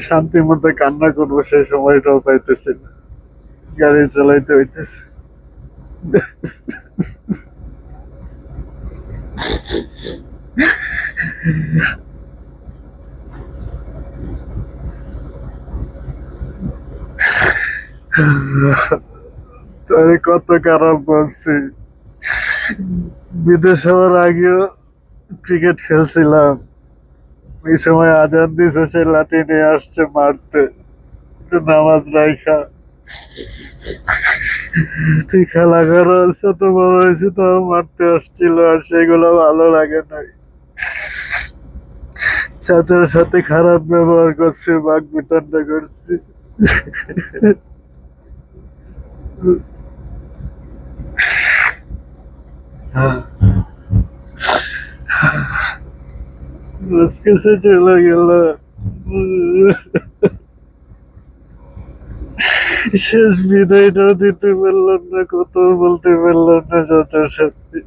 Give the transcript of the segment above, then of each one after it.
শান্তি মতো কান্না করবো সেই সময়টাও পাইতেছি না, গাড়ি চালাইতে হইতেছে। আমি কত খারাপ ভাবছি, বিদেশ হওয়ার আগেও ক্রিকেট খেলছিলাম, এই সময় আজান দিছে, সে লাঠি নিয়ে আসছে মারতে, নামাজ রাইখা তুই খেলা করো, তো বড় হয়েছে তো মারতে আসছিল, আর সেগুলো ভালো লাগে নাই। চাচার সাথে খারাপ ব্যবহার করছে, বাক বিতণ্ডা করছে। আজকে সে চলে গেল, শেষ বিদায়টাও দিতে পারলাম না, কত বলতে পারলাম না চাচার সাথে।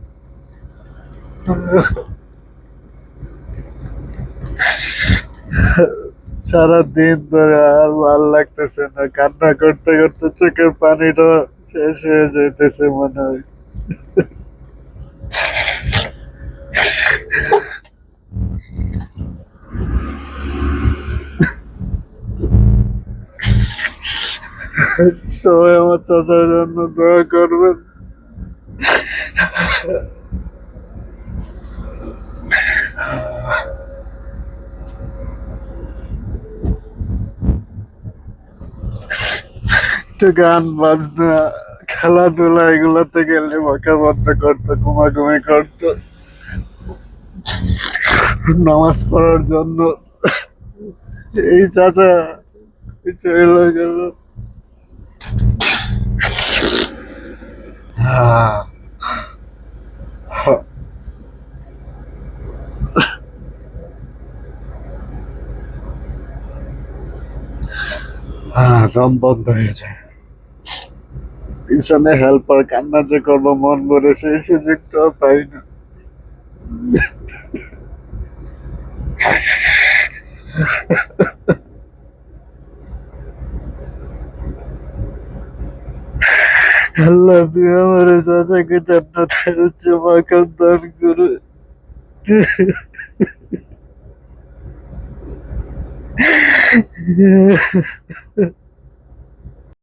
সারাদিন ধরে আর ভাল লাগতেছে না, কান্না করতে করতে চোখের পানিটা শেষ হয়ে যাইতেছে মনে হয়। সবাই আমার চাচার জন্য দোয়া করবেন। একটু গান বাজনা খেলাধুলা এগুলোতে গেলে মাথা বন্ধ করতো, ঘুমাঘুমি করতো, নামাজ পড়ার জন্য। এই চাচা চলে গেল। দম বন্ধ হয়ে যায়, পিছনে হেল্পার, কান্না যে করবো মন ভরে সেই সুযোগটাও পাই না। আল্লাহ তুই আমার চাচাকে জান্নাতের উচ্চ মাকাম দান করে।